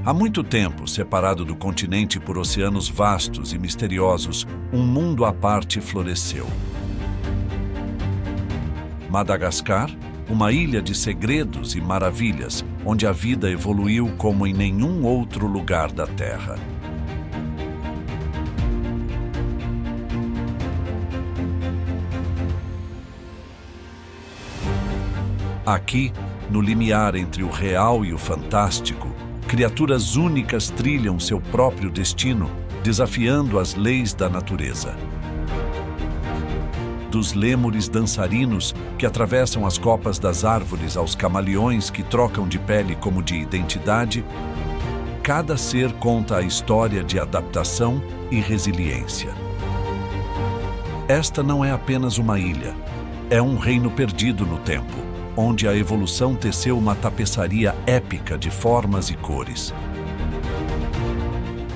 Há muito tempo, separado do continente por oceanos vastos e misteriosos, um mundo à parte floresceu. Madagascar, uma ilha de segredos e maravilhas, onde a vida evoluiu como em nenhum outro lugar da Terra. Aqui, no limiar entre o real e o fantástico, criaturas únicas trilham seu próprio destino, desafiando as leis da natureza. Dos lêmures dançarinos que atravessam as copas das árvores aos camaleões que trocam de pele como de identidade, cada ser conta a história de adaptação e resiliência. Esta não é apenas uma ilha, é um reino perdido no tempo, onde a evolução teceu uma tapeçaria épica de formas e cores.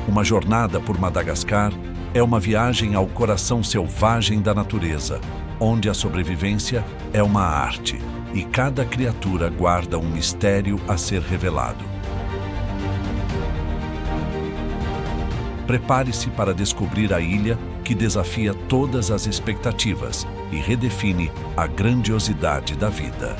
Uma jornada por Madagascar é uma viagem ao coração selvagem da natureza, onde a sobrevivência é uma arte e cada criatura guarda um mistério a ser revelado. Prepare-se para descobrir a ilha que desafia todas as expectativas e redefine a grandiosidade da vida.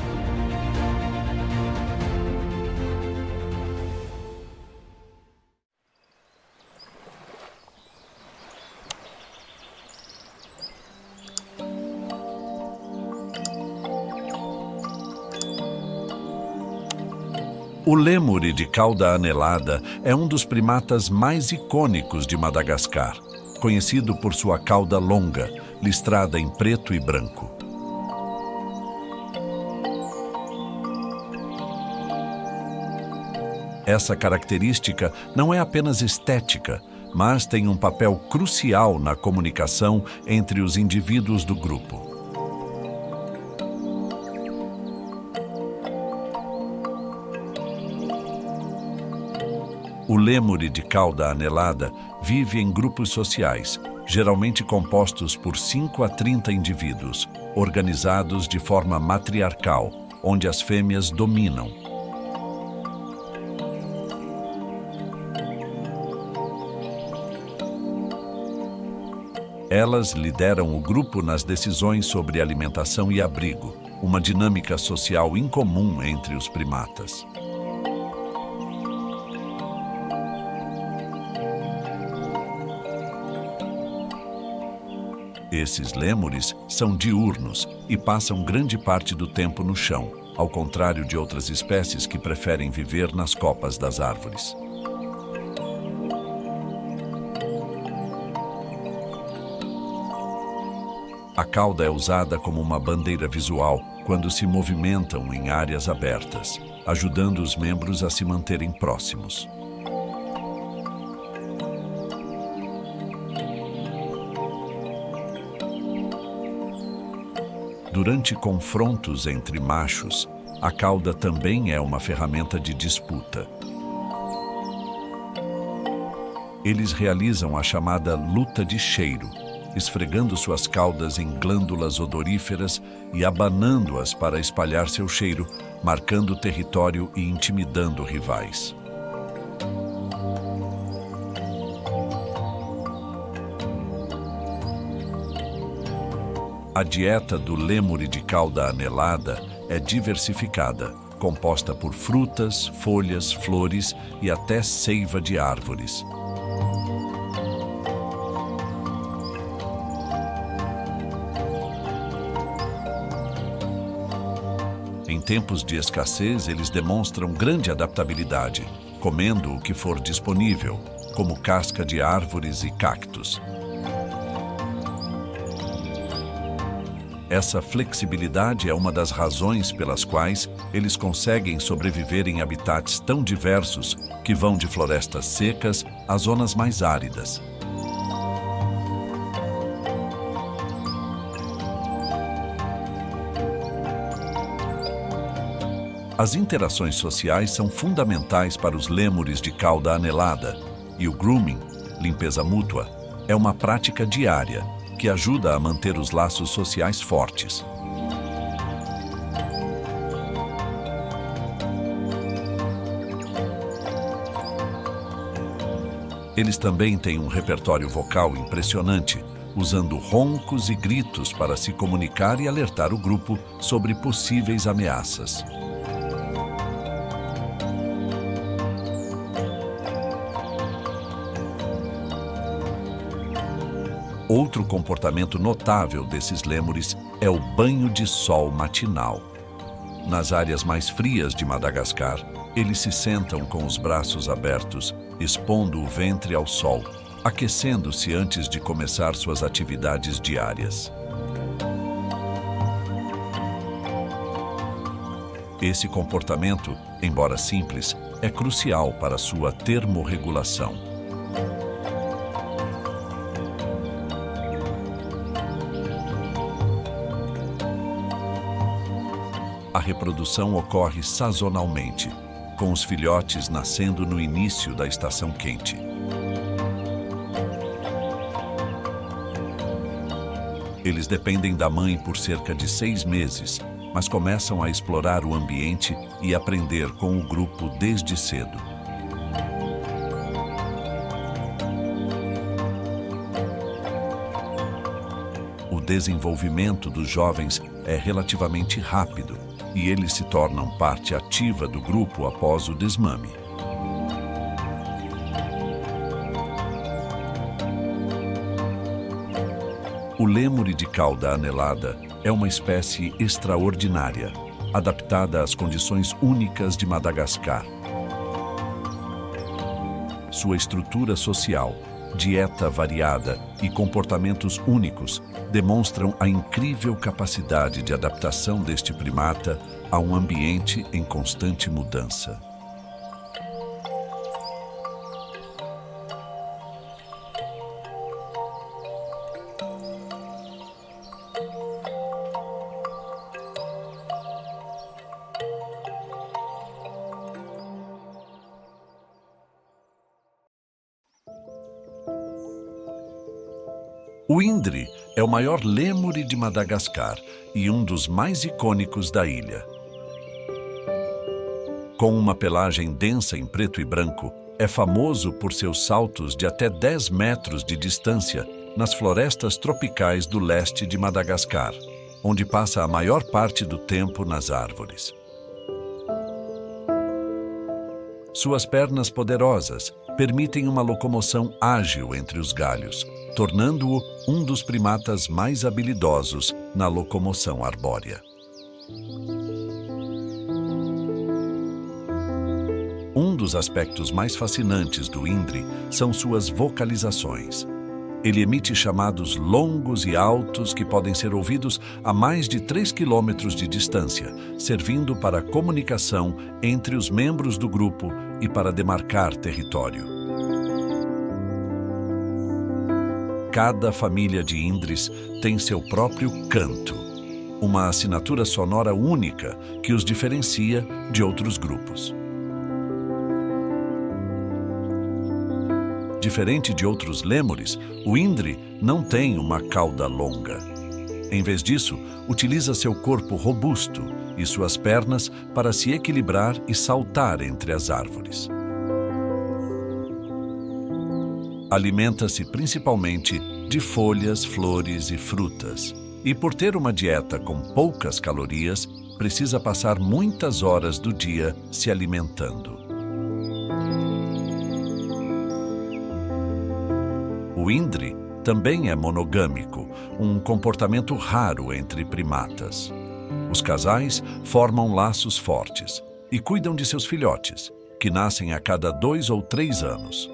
O lêmure de cauda anelada é um dos primatas mais icônicos de Madagascar, conhecido por sua cauda longa, listrada em preto e branco. Essa característica não é apenas estética, mas tem um papel crucial na comunicação entre os indivíduos do grupo. O lêmure de cauda anelada vive em grupos sociais, geralmente compostos por 5 a 30 indivíduos, organizados de forma matriarcal, onde as fêmeas dominam. Elas lideram o grupo nas decisões sobre alimentação e abrigo, uma dinâmica social incomum entre os primatas. Esses lêmures são diurnos e passam grande parte do tempo no chão, ao contrário de outras espécies que preferem viver nas copas das árvores. A cauda é usada como uma bandeira visual quando se movimentam em áreas abertas, ajudando os membros a se manterem próximos. Durante confrontos entre machos, a cauda também é uma ferramenta de disputa. Eles realizam a chamada luta de cheiro, esfregando suas caudas em glândulas odoríferas e abanando-as para espalhar seu cheiro, marcando território e intimidando rivais. A dieta do lêmure de cauda anelada é diversificada, composta por frutas, folhas, flores e até seiva de árvores. Em tempos de escassez, eles demonstram grande adaptabilidade, comendo o que for disponível, como casca de árvores e cactos. Essa flexibilidade é uma das razões pelas quais eles conseguem sobreviver em habitats tão diversos que vão de florestas secas a zonas mais áridas. As interações sociais são fundamentais para os lêmures de cauda anelada, e o grooming, limpeza mútua, é uma prática diária que ajuda a manter os laços sociais fortes. Eles também têm um repertório vocal impressionante, usando roncos e gritos para se comunicar e alertar o grupo sobre possíveis ameaças. Outro comportamento notável desses lêmures é o banho de sol matinal. Nas áreas mais frias de Madagascar, eles se sentam com os braços abertos, expondo o ventre ao sol, aquecendo-se antes de começar suas atividades diárias. Esse comportamento, embora simples, é crucial para sua termorregulação. A reprodução ocorre sazonalmente, com os filhotes nascendo no início da estação quente. Eles dependem da mãe por cerca de 6 meses, mas começam a explorar o ambiente e aprender com o grupo desde cedo. O desenvolvimento dos jovens é relativamente rápido e eles se tornam parte ativa do grupo após o desmame. O lêmure de cauda anelada é uma espécie extraordinária, adaptada às condições únicas de Madagascar. Sua estrutura social, dieta variada e comportamentos únicos demonstram a incrível capacidade de adaptação deste primata a um ambiente em constante mudança. O indre é o maior lêmure de Madagascar e um dos mais icônicos da ilha. Com uma pelagem densa em preto e branco, é famoso por seus saltos de até 10 metros de distância nas florestas tropicais do leste de Madagascar, onde passa a maior parte do tempo nas árvores. Suas pernas poderosas permitem uma locomoção ágil entre os galhos, tornando-o um dos primatas mais habilidosos na locomoção arbórea. Um dos aspectos mais fascinantes do indre são suas vocalizações. Ele emite chamados longos e altos que podem ser ouvidos a mais de 3 quilômetros de distância, servindo para a comunicação entre os membros do grupo e para demarcar território. Cada família de indres tem seu próprio canto, uma assinatura sonora única que os diferencia de outros grupos. Diferente de outros lêmures, o indre não tem uma cauda longa. Em vez disso, utiliza seu corpo robusto e suas pernas para se equilibrar e saltar entre as árvores. Alimenta-se principalmente de folhas, flores e frutas. E por ter uma dieta com poucas calorias, precisa passar muitas horas do dia se alimentando. O indre também é monogâmico, um comportamento raro entre primatas. Os casais formam laços fortes e cuidam de seus filhotes, que nascem a cada 2 ou 3 anos.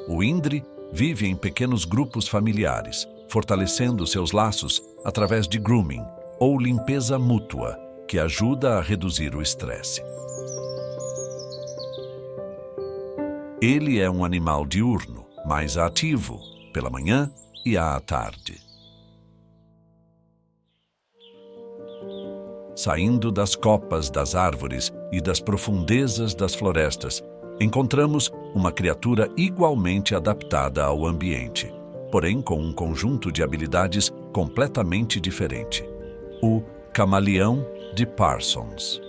O indre vive em pequenos grupos familiares, fortalecendo seus laços através de grooming, ou limpeza mútua, que ajuda a reduzir o estresse. Ele é um animal diurno, mais ativo, pela manhã e à tarde. Saindo das copas das árvores e das profundezas das florestas, encontramos uma criatura igualmente adaptada ao ambiente, porém com um conjunto de habilidades completamente diferente: o camaleão de Parsons.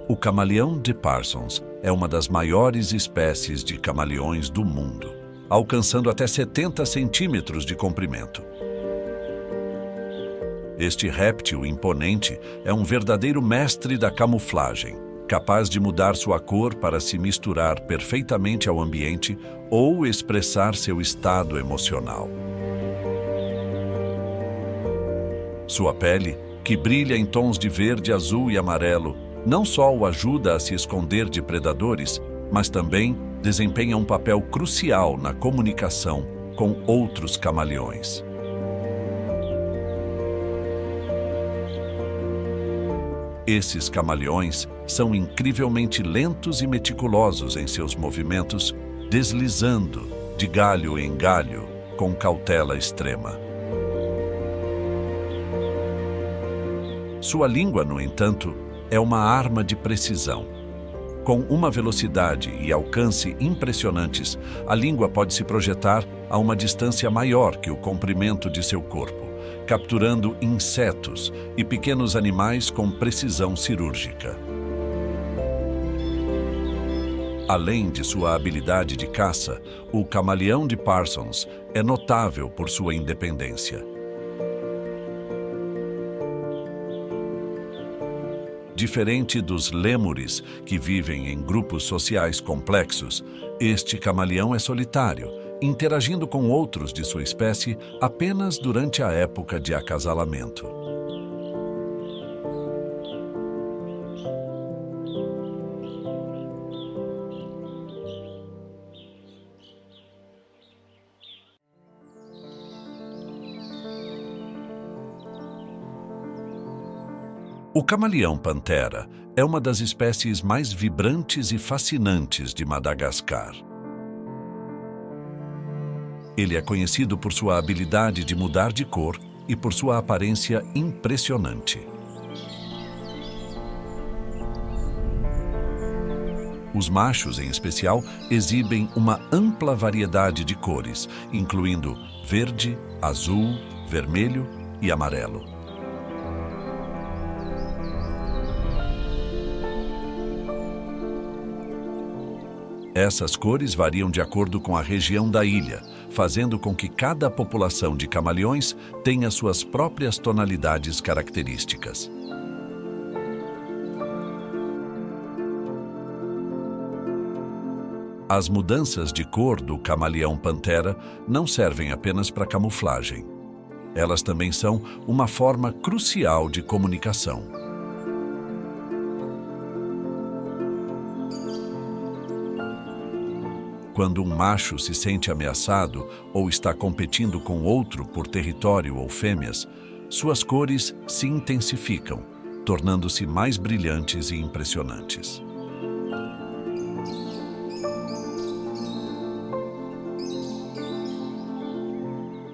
O camaleão de Parsons é uma das maiores espécies de camaleões do mundo, alcançando até 70 centímetros de comprimento. Este réptil imponente é um verdadeiro mestre da camuflagem, capaz de mudar sua cor para se misturar perfeitamente ao ambiente ou expressar seu estado emocional. Sua pele, que brilha em tons de verde, azul e amarelo, não só o ajuda a se esconder de predadores, mas também desempenha um papel crucial na comunicação com outros camaleões. Esses camaleões são incrivelmente lentos e meticulosos em seus movimentos, deslizando de galho em galho com cautela extrema. Sua língua, no entanto, é uma arma de precisão. Com uma velocidade e alcance impressionantes, a língua pode se projetar a uma distância maior que o comprimento de seu corpo, capturando insetos e pequenos animais com precisão cirúrgica. Além de sua habilidade de caça, o camaleão de Parsons é notável por sua independência. Diferente dos lêmures, que vivem em grupos sociais complexos, este camaleão é solitário, interagindo com outros de sua espécie apenas durante a época de acasalamento. O camaleão-pantera é uma das espécies mais vibrantes e fascinantes de Madagascar. Ele é conhecido por sua habilidade de mudar de cor e por sua aparência impressionante. Os machos, em especial, exibem uma ampla variedade de cores, incluindo verde, azul, vermelho e amarelo. Essas cores variam de acordo com a região da ilha, fazendo com que cada população de camaleões tenha suas próprias tonalidades características. As mudanças de cor do camaleão-pantera não servem apenas para camuflagem. Elas também são uma forma crucial de comunicação. Quando um macho se sente ameaçado ou está competindo com outro por território ou fêmeas, suas cores se intensificam, tornando-se mais brilhantes e impressionantes.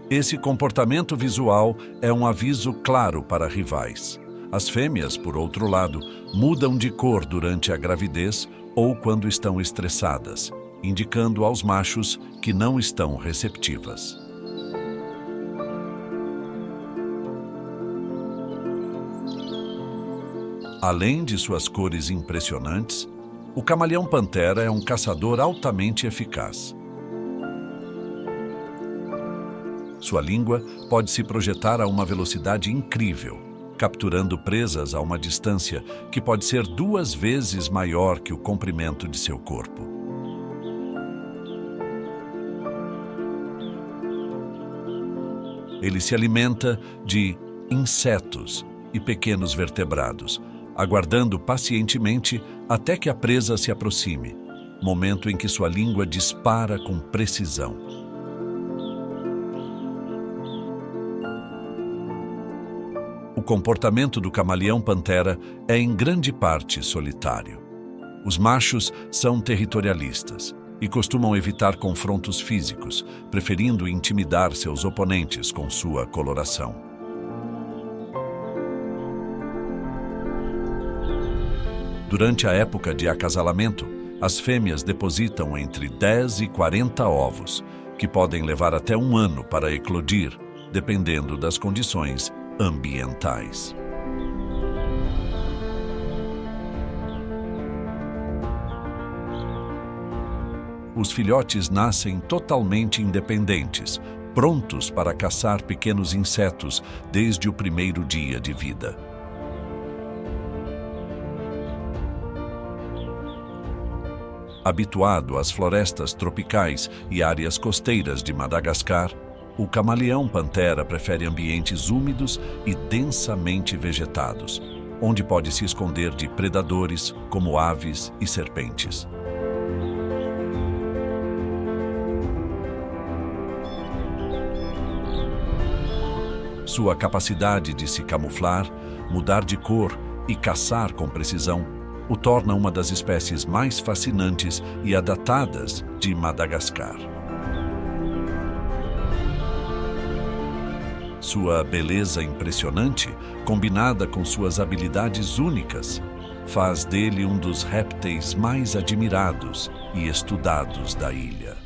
Esse comportamento visual é um aviso claro para rivais. As fêmeas, por outro lado, mudam de cor durante a gravidez ou quando estão estressadas, indicando aos machos que não estão receptivas. Além de suas cores impressionantes, o camaleão-pantera é um caçador altamente eficaz. Sua língua pode se projetar a uma velocidade incrível, capturando presas a uma distância que pode ser 2 vezes maior que o comprimento de seu corpo. Ele se alimenta de insetos e pequenos vertebrados, aguardando pacientemente até que a presa se aproxime, momento em que sua língua dispara com precisão. O comportamento do camaleão-pantera é em grande parte solitário. Os machos são territorialistas e costumam evitar confrontos físicos, preferindo intimidar seus oponentes com sua coloração. Durante a época de acasalamento, as fêmeas depositam entre 10 e 40 ovos, que podem levar até 1 ano para eclodir, dependendo das condições ambientais. os filhotes nascem totalmente independentes, prontos para caçar pequenos insetos desde o primeiro dia de vida. Habituado às florestas tropicais e áreas costeiras de Madagascar, o camaleão-pantera prefere ambientes úmidos e densamente vegetados, onde pode se esconder de predadores como aves e serpentes. Sua capacidade de se camuflar, mudar de cor e caçar com precisão o torna uma das espécies mais fascinantes e adaptadas de Madagascar. Sua beleza impressionante, combinada com suas habilidades únicas, faz dele um dos répteis mais admirados e estudados da ilha.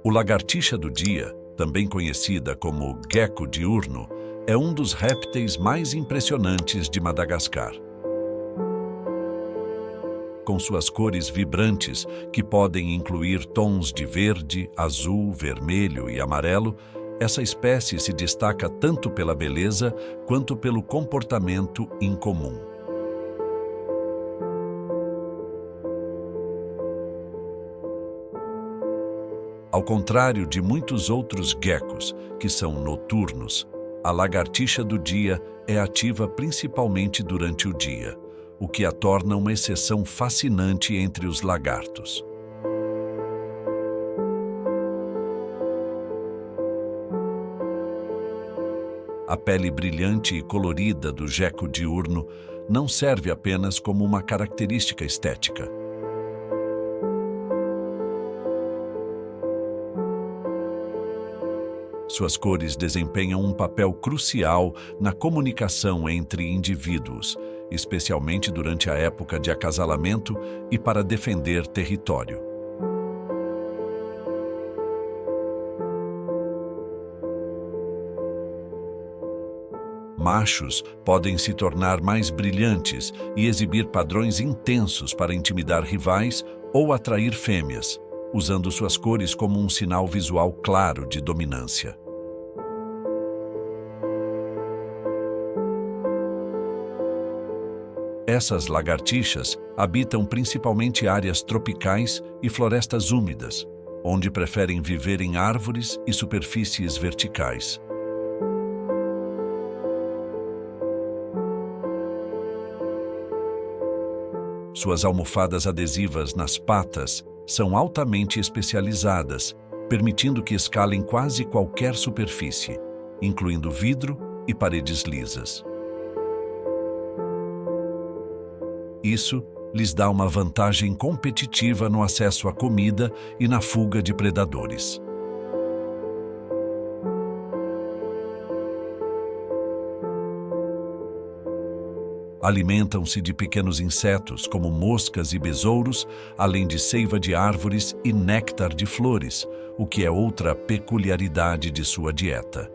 O lagartixa do dia, também conhecida como gecko diurno, é um dos répteis mais impressionantes de Madagascar. Com suas cores vibrantes, que podem incluir tons de verde, azul, vermelho e amarelo, essa espécie se destaca tanto pela beleza quanto pelo comportamento incomum. Ao contrário de muitos outros geckos, que são noturnos, a lagartixa do dia é ativa principalmente durante o dia, o que a torna uma exceção fascinante entre os lagartos. A pele brilhante e colorida do gecko diurno não serve apenas como uma característica estética. Suas cores desempenham um papel crucial na comunicação entre indivíduos, especialmente durante a época de acasalamento e para defender território. Machos podem se tornar mais brilhantes e exibir padrões intensos para intimidar rivais ou atrair fêmeas, usando suas cores como um sinal visual claro de dominância. Essas lagartixas habitam principalmente áreas tropicais e florestas úmidas, onde preferem viver em árvores e superfícies verticais. Suas almofadas adesivas nas patas são altamente especializadas, permitindo que escalem quase qualquer superfície, incluindo vidro e paredes lisas. Isso lhes dá uma vantagem competitiva no acesso à comida e na fuga de predadores. Alimentam-se de pequenos insetos, como moscas e besouros, além de seiva de árvores e néctar de flores, o que é outra peculiaridade de sua dieta.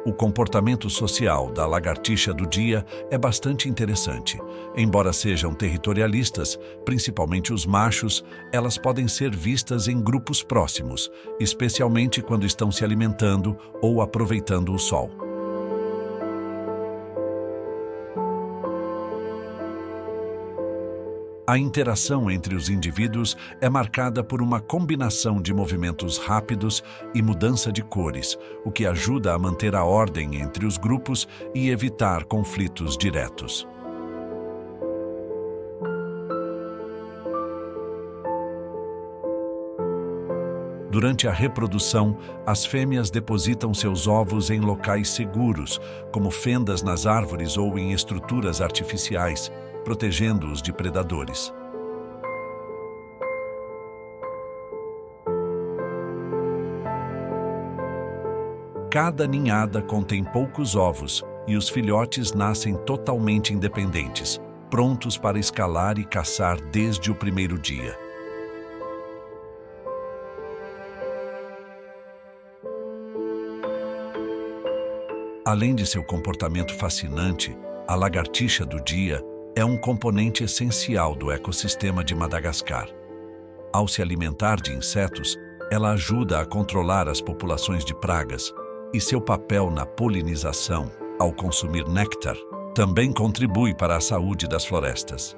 O comportamento social da lagartixa do dia é bastante interessante. Embora sejam territorialistas, principalmente os machos, elas podem ser vistas em grupos próximos, especialmente quando estão se alimentando ou aproveitando o sol. A interação entre os indivíduos é marcada por uma combinação de movimentos rápidos e mudança de cores, o que ajuda a manter a ordem entre os grupos e evitar conflitos diretos. Durante a reprodução, as fêmeas depositam seus ovos em locais seguros, como fendas nas árvores ou em estruturas artificiais, protegendo-os de predadores. Cada ninhada contém poucos ovos e os filhotes nascem totalmente independentes, prontos para escalar e caçar desde o primeiro dia. Além de seu comportamento fascinante, a lagartixa do dia é um componente essencial do ecossistema de Madagascar. Ao se alimentar de insetos, ela ajuda a controlar as populações de pragas, e seu papel na polinização, ao consumir néctar, também contribui para a saúde das florestas.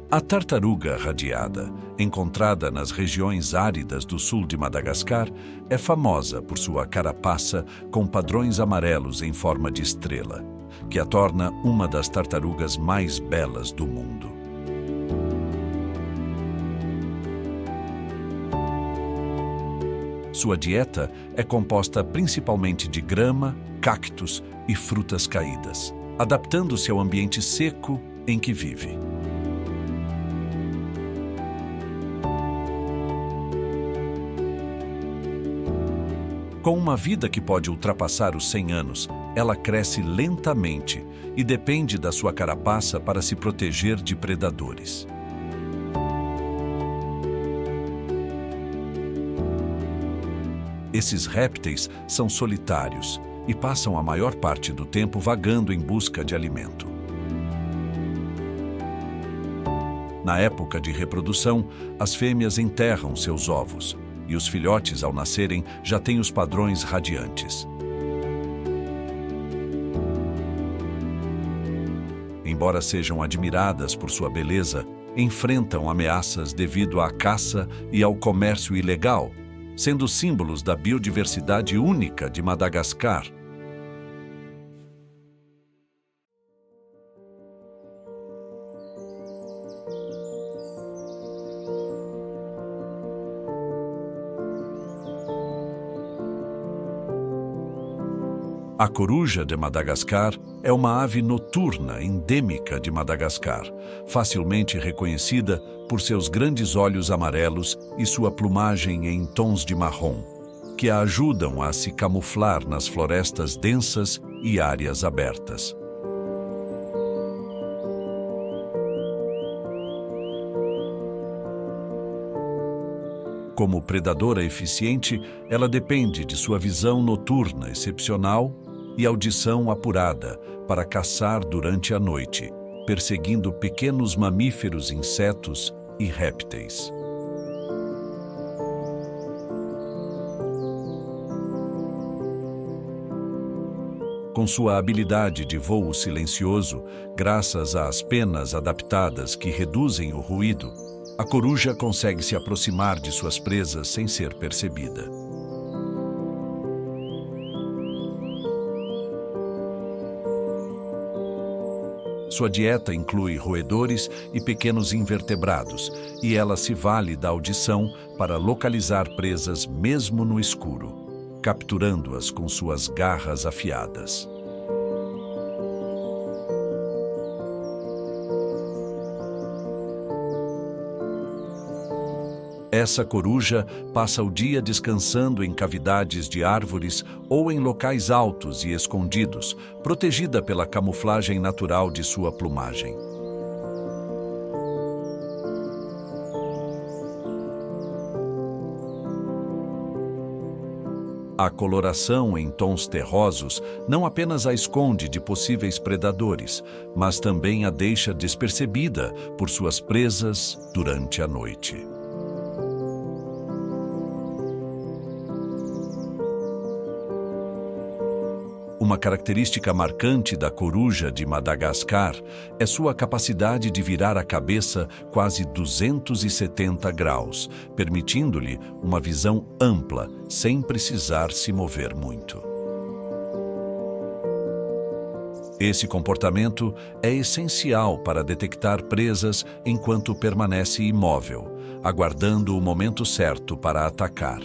A tartaruga radiada, encontrada nas regiões áridas do sul de Madagascar, é famosa por sua carapaça com padrões amarelos em forma de estrela, que a torna uma das tartarugas mais belas do mundo. Sua dieta é composta principalmente de grama, cactos e frutas caídas, adaptando-se ao ambiente seco em que vive. Com uma vida que pode ultrapassar os 100 anos, ela cresce lentamente e depende da sua carapaça para se proteger de predadores. Esses répteis são solitários e passam a maior parte do tempo vagando em busca de alimento. Na época de reprodução, as fêmeas enterram seus ovos, e os filhotes, ao nascerem, já têm os padrões radiantes. Embora sejam admiradas por sua beleza, enfrentam ameaças devido à caça e ao comércio ilegal, sendo símbolos da biodiversidade única de Madagascar. A coruja de Madagascar é uma ave noturna endêmica de Madagascar, facilmente reconhecida por seus grandes olhos amarelos e sua plumagem em tons de marrom, que a ajudam a se camuflar nas florestas densas e áreas abertas. Como predadora eficiente, ela depende de sua visão noturna excepcional e audição apurada para caçar durante a noite, perseguindo pequenos mamíferos, insetos e répteis. Com sua habilidade de voo silencioso, graças às penas adaptadas que reduzem o ruído, a coruja consegue se aproximar de suas presas sem ser percebida. Sua dieta inclui roedores e pequenos invertebrados, e ela se vale da audição para localizar presas mesmo no escuro, capturando-as com suas garras afiadas. Essa coruja passa o dia descansando em cavidades de árvores ou em locais altos e escondidos, protegida pela camuflagem natural de sua plumagem. A coloração em tons terrosos não apenas a esconde de possíveis predadores, mas também a deixa despercebida por suas presas durante a noite. O Uma característica marcante da coruja de Madagascar é sua capacidade de virar a cabeça quase 270 graus, permitindo-lhe uma visão ampla, sem precisar se mover muito. Esse comportamento é essencial para detectar presas enquanto permanece imóvel, aguardando o momento certo para atacar.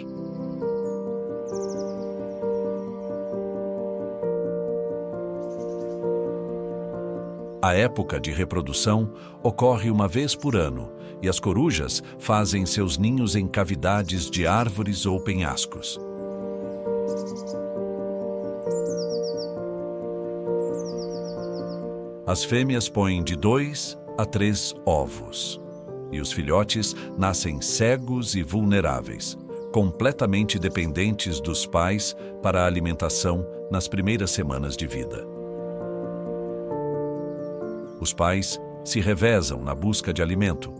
A época de reprodução ocorre uma vez por ano e as corujas fazem seus ninhos em cavidades de árvores ou penhascos. As fêmeas põem de 2 a 3 ovos, e os filhotes nascem cegos e vulneráveis, completamente dependentes dos pais para a alimentação nas primeiras semanas de vida. Os pais se revezam na busca de alimento,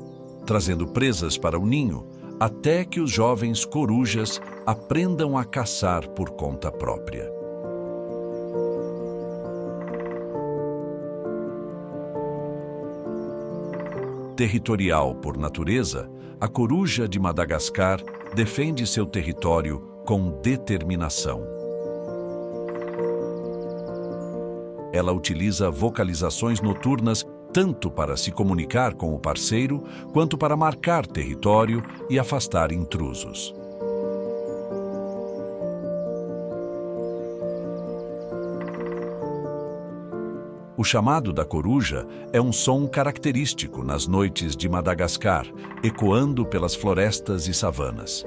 trazendo presas para o ninho, até que os jovens corujas aprendam a caçar por conta própria. Territorial por natureza, a coruja de Madagascar defende seu território com determinação. Ela utiliza vocalizações noturnas tanto para se comunicar com o parceiro, quanto para marcar território e afastar intrusos. O chamado da coruja é um som característico nas noites de Madagascar, ecoando pelas florestas e savanas.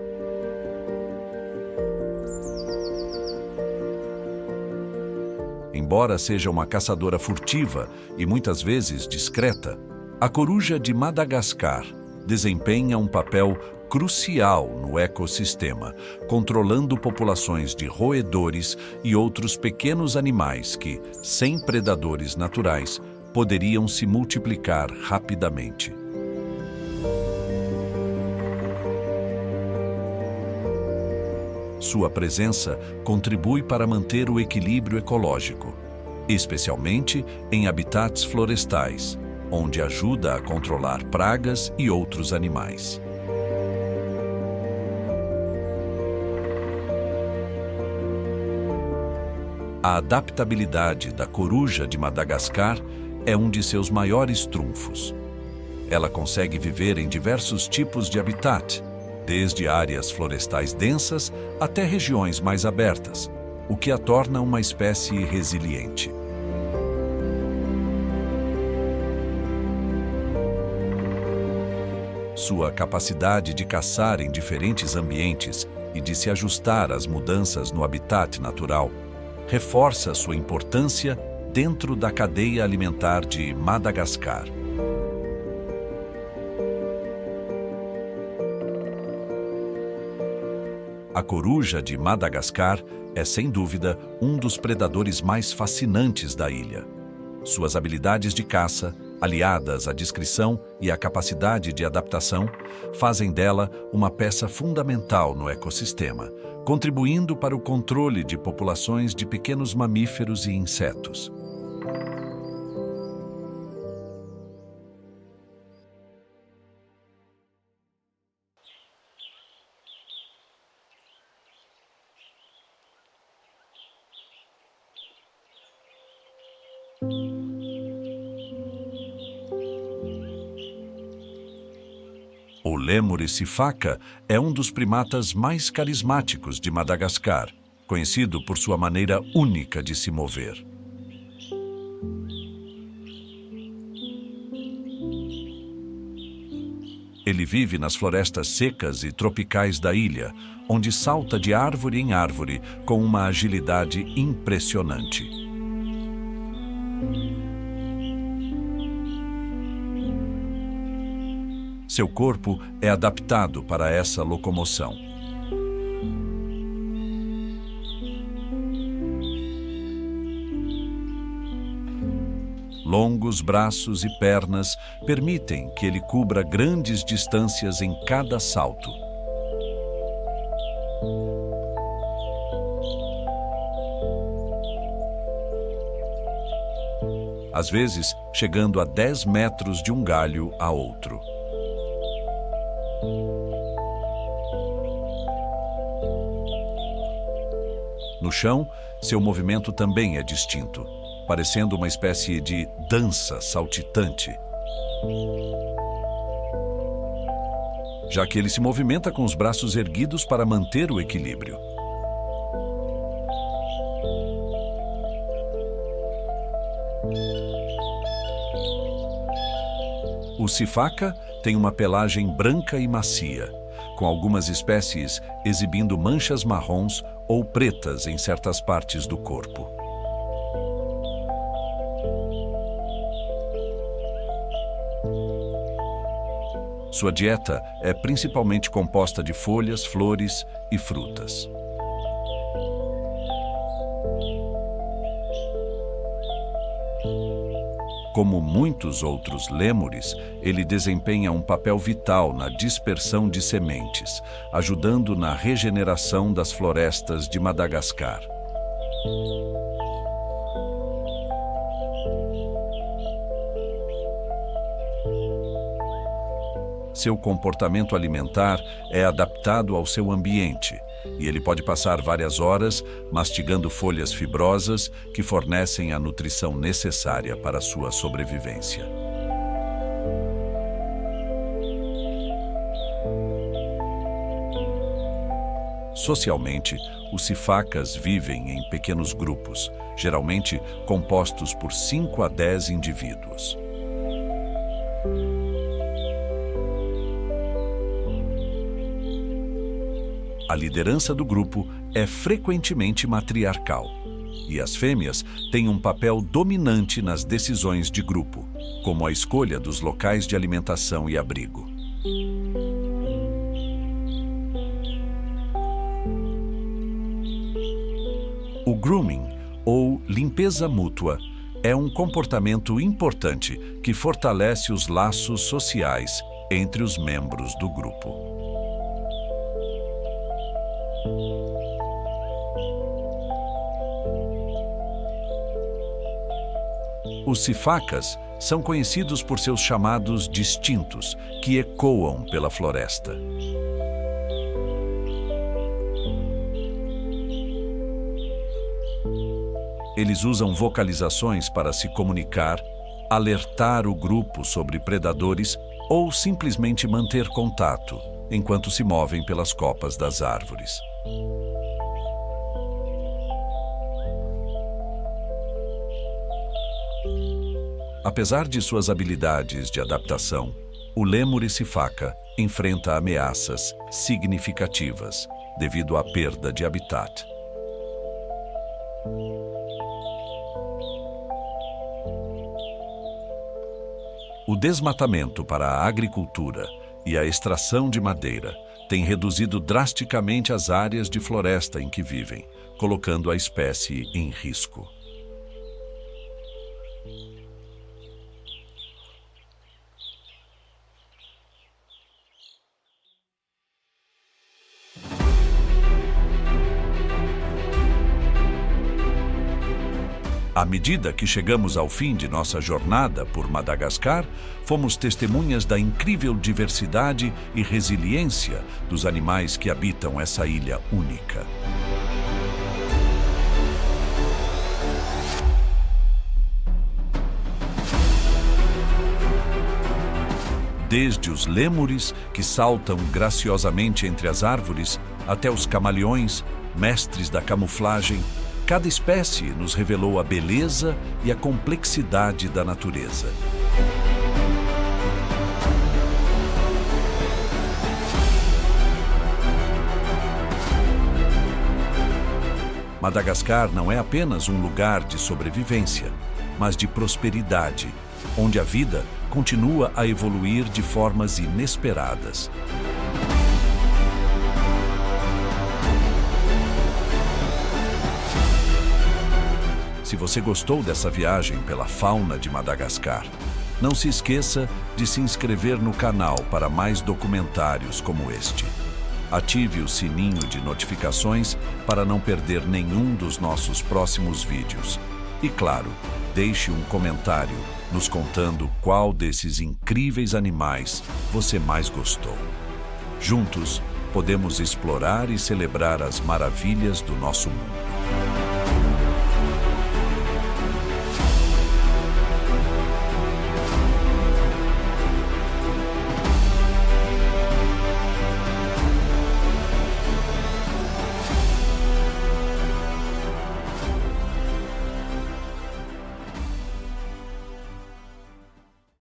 Embora seja uma caçadora furtiva e muitas vezes discreta, a coruja de Madagascar desempenha um papel crucial no ecossistema, controlando populações de roedores e outros pequenos animais que, sem predadores naturais, poderiam se multiplicar rapidamente. Sua presença contribui para manter o equilíbrio ecológico, especialmente em habitats florestais, onde ajuda a controlar pragas e outros animais. A adaptabilidade da coruja de Madagascar é um de seus maiores trunfos. Ela consegue viver em diversos tipos de habitat, desde áreas florestais densas até regiões mais abertas, o que a torna uma espécie resiliente. Sua capacidade de caçar em diferentes ambientes e de se ajustar às mudanças no habitat natural reforça sua importância dentro da cadeia alimentar de Madagascar. A coruja de Madagascar é, sem dúvida, um dos predadores mais fascinantes da ilha. Suas habilidades de caça, aliadas à discrição e à capacidade de adaptação, fazem dela uma peça fundamental no ecossistema, contribuindo para o controle de populações de pequenos mamíferos e insetos. O lêmur sifaka é um dos primatas mais carismáticos de Madagascar, conhecido por sua maneira única de se mover. Ele vive nas florestas secas e tropicais da ilha, onde salta de árvore em árvore com uma agilidade impressionante. Seu corpo é adaptado para essa locomoção. Longos braços e pernas permitem que ele cubra grandes distâncias em cada salto. às vezes chegando a 10 metros de um galho a outro. No chão, seu movimento também é distinto, parecendo uma espécie de dança saltitante, já que ele se movimenta com os braços erguidos para manter o equilíbrio. O sifaka tem uma pelagem branca e macia, com algumas espécies exibindo manchas marrons ou pretas em certas partes do corpo. Sua dieta é principalmente composta de folhas, flores e frutas. Como muitos outros lêmures, ele desempenha um papel vital na dispersão de sementes, ajudando na regeneração das florestas de Madagascar. Seu comportamento alimentar é adaptado ao seu ambiente, e ele pode passar várias horas mastigando folhas fibrosas que fornecem a nutrição necessária para sua sobrevivência. Socialmente, os sifakas vivem em pequenos grupos, geralmente compostos por 5 a 10 indivíduos. A liderança do grupo é frequentemente matriarcal, e as fêmeas têm um papel dominante nas decisões de grupo, como a escolha dos locais de alimentação e abrigo. O grooming, ou limpeza mútua, é um comportamento importante que fortalece os laços sociais entre os membros do grupo. Os sifakas são conhecidos por seus chamados distintos, que ecoam pela floresta. Eles usam vocalizações para se comunicar, alertar o grupo sobre predadores ou simplesmente manter contato, enquanto se movem pelas copas das árvores. Apesar de suas habilidades de adaptação, o lêmure sifaka enfrenta ameaças significativas devido à perda de habitat. O desmatamento para a agricultura e a extração de madeira têm reduzido drasticamente as áreas de floresta em que vivem, colocando a espécie em risco. À medida que chegamos ao fim de nossa jornada por Madagascar, fomos testemunhas da incrível diversidade e resiliência dos animais que habitam essa ilha única. Desde os lêmures, que saltam graciosamente entre as árvores, até os camaleões, mestres da camuflagem, cada espécie nos revelou a beleza e a complexidade da natureza. Madagascar não é apenas um lugar de sobrevivência, mas de prosperidade, onde a vida continua a evoluir de formas inesperadas. Se você gostou dessa viagem pela fauna de Madagascar, não se esqueça de se inscrever no canal para mais documentários como este. Ative o sininho de notificações para não perder nenhum dos nossos próximos vídeos. E claro, deixe um comentário nos contando qual desses incríveis animais você mais gostou. Juntos, podemos explorar e celebrar as maravilhas do nosso mundo.